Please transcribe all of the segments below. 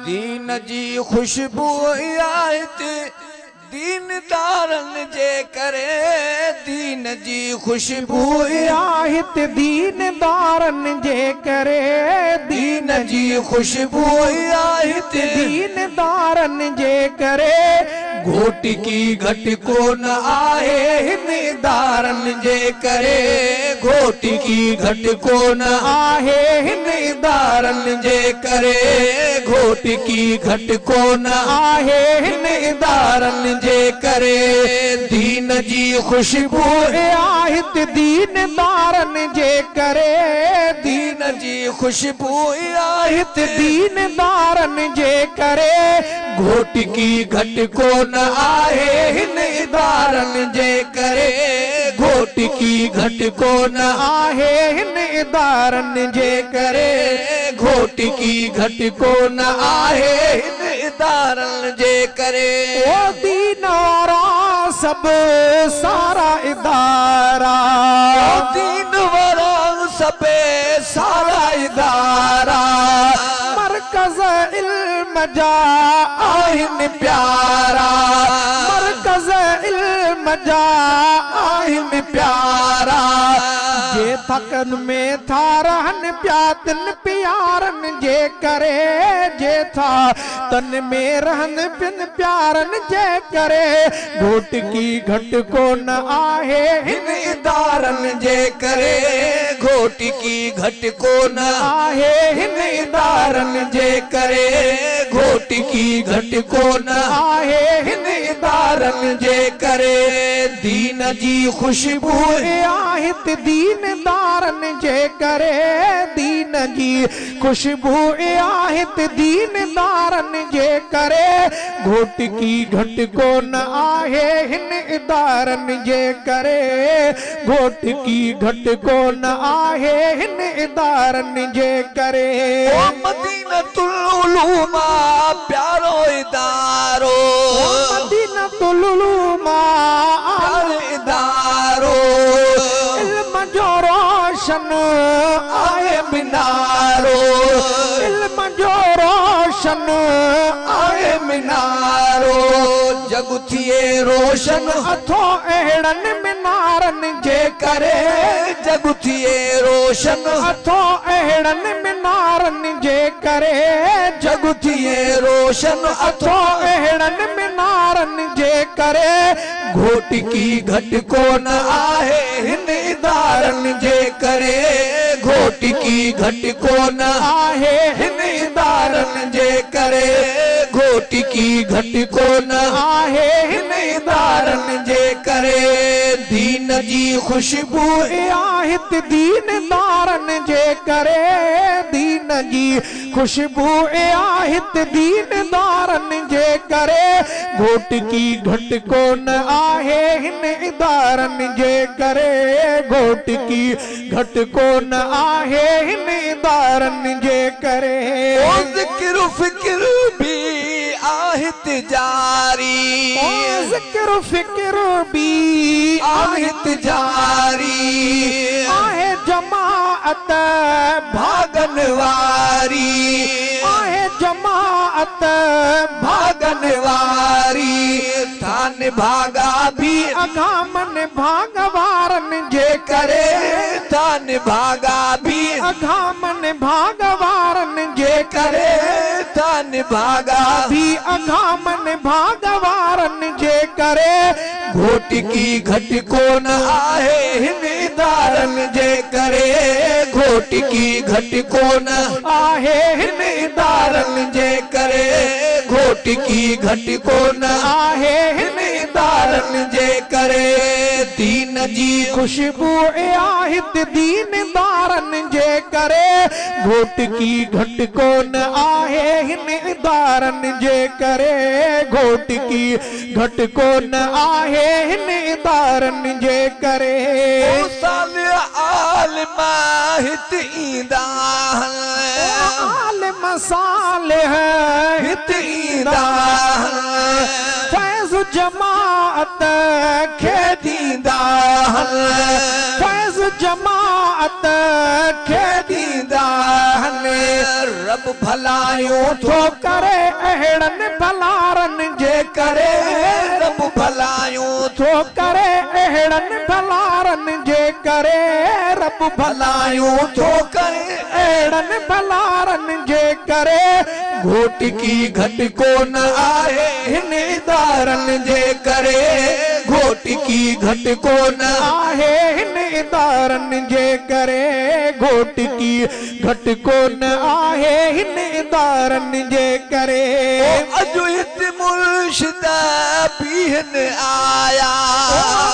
दीन जी खुशबू आयत दीनदारन जे करे दीन जी खुशबू आयत दीनदारन जे करे दीन जी खुशबू आयत दीनदारन जे करे घोट की घट को न आहे हिन दारन जे करे घोट की घट को न आहे हिन दारन जे करे घोट की घट को न आहे हिन दारन जे करे दीन जी खुशबू आयत दीनदारन जे करे दीन जी खुशबू आयत दीनदारन जे करे घोट की घट को न आहे हिन दारन जे करे घोट की घट को न आहे हिन दारन जे करे घोट की घट को न आहे हिन दारन जे करे ओ दीनारा सब सारा इदारा दीन वारा सब सारा इदारा मरकज इल्म जा आहिन प्यारा मरकज इल्म जा आहिन प्यारा जे थकन में था रहन प्यातन प्यारन जे करे जे था तन में रहन पिन प्यारन जे करे घोट की घट को न आहे हिन दारन जे करे घोट की घट को न आहे हिन दारन जे करे घोट की घट को न आहे हिन दारन जे करे दीन जी खुशबू आहित दीनदारन जे करे दीन जी खुशबू आहित दीनदारन जे करे घोट की घट को न आहे हिन दारन जे करे घोट की घट को न आहे हिन दारन जे करे ओ मदीनतुल उलूमा प्यारो इदारो मदीनतुल उलूमा प्यारो इदारो इल्म जो रोशन आए मिनारो इल्म जो रोशन आए मिनारो जग थिए रोशन अथो अहिड़न मिनारन जे करे जग थिए रोशन अथो अहिड़न मिनारन जे करे जग थिए रोशन अथो अहिड़न मिनारन जे करे घोट की घट को न आहे हिन दारन जे करे घोट की घट को न आहे हिन दारन जे करे घोट की घट को न आहे हिन दारन जे करे दीन जी खुशबू आहित दीनदारन जे करे दीन जी खुशबू आहित दीनदारन जे करे घोट की घट को न आहे हिन दारन जे करे घोट की घट को न आहे हिन दारन जे करे ओ ज़िक्र फिक्र भी आहित जारी ओ ज़िक्र फिक्र भी आहित जारी आहे जमाअत भागन वारी आहे जमाअत भागन वारी थान भागा भी अघामन भागवारन जे करे थान भागा भी अघामन भागवारन जे करे थान भागा भी अघामन भागवारन जे करे घोट की घट को न आहे हिन दारन जे करे घोट की घट को न आहे हिन दारन जे करे घोट की घट को न आहे हिन दारन जे करे दीन जी खुशबू आहित दीनदारन जे करे घोट की घट को न आहे हिन दारन जे करे घोट की घट को न आहे हिन दारन जे करे साल आलिम हित ईंदा आलिम सालिह हित ईंदा फैज़ जमाअत खे खे ॾींदा फैज़ जमाअत खे ॾींदा आहिनि रब भलायूं थो करे अहिड़नि भलारनि जे करे रब भलायूं थो करे अहिड़नि भलारनि जे करे रब भलायूं थो करे अहिड़नि भलारनि जे करे घोट की घटि कोन आहे हिन इदारनि जे करे घोट की घटि कोन आहे हिन इदारनि जे करे घोट की घटि कोन आहे हिन इदारनि जे करे अॼु हिते मुर्शिद बीहन आया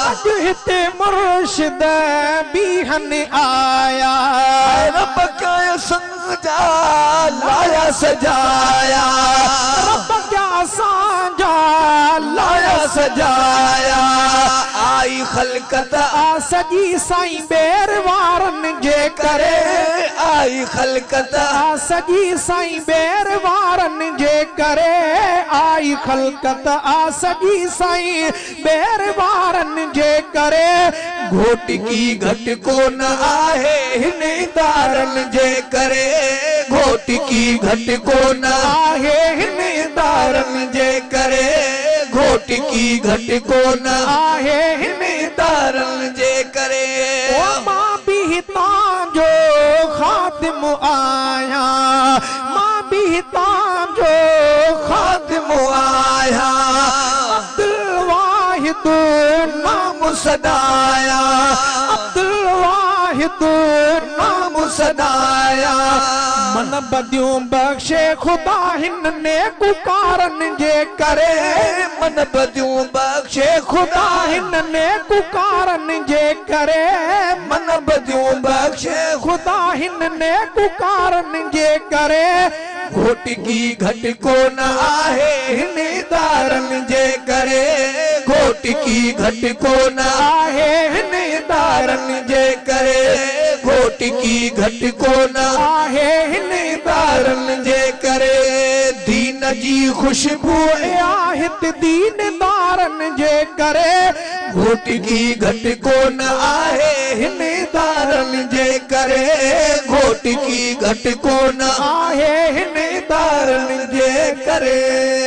अॼु हिते मुर्शिद बीहन आया रब क्या संजा लाया सजाया रब क्या सांझा लाया सजाया आई खलकत आ सजी साईं बेर वारनि जे करे आई खलकत आ सजी साईं बेर वारनि जे करे आई खलकत आ सजी साईं बेर वारनि जे करे घोट की घटि कोन आहे हिन इदारनि जे करे घोट की घटि कोन आहे हिन इदारनि जे करे घोट की घटि कोन आहे हिन इदारनि जे करे ओ मां बि हितां जो खातिम आया मां बि हितां जो खातिम आया अब्दुल वाहिद नाम सदाया अब्दुल वाहिद नाम सदाया मन बदियूं बख्शे खुदा हिन नेकुकारनि जे करे मन बदियूं बख्शे खुदा हिन नेकुकारनि जे करे मन बदियूं बख्शे खुदा हिन नेकुकारनि जे करे घोट की घटि कोन आहे हिन इदारनि जे करे घोट की घटि कोन आहे हिन इदारनि जे करे घोट की घटि कोन आहे हिन इदारनि जे करे दीन जी खुशबू आहित दीनदारनि जे करे घोट की घटि कोन आहे हिन इदारनि जे करे घोट की घटि कोन आहे हिन इदारनि जे करे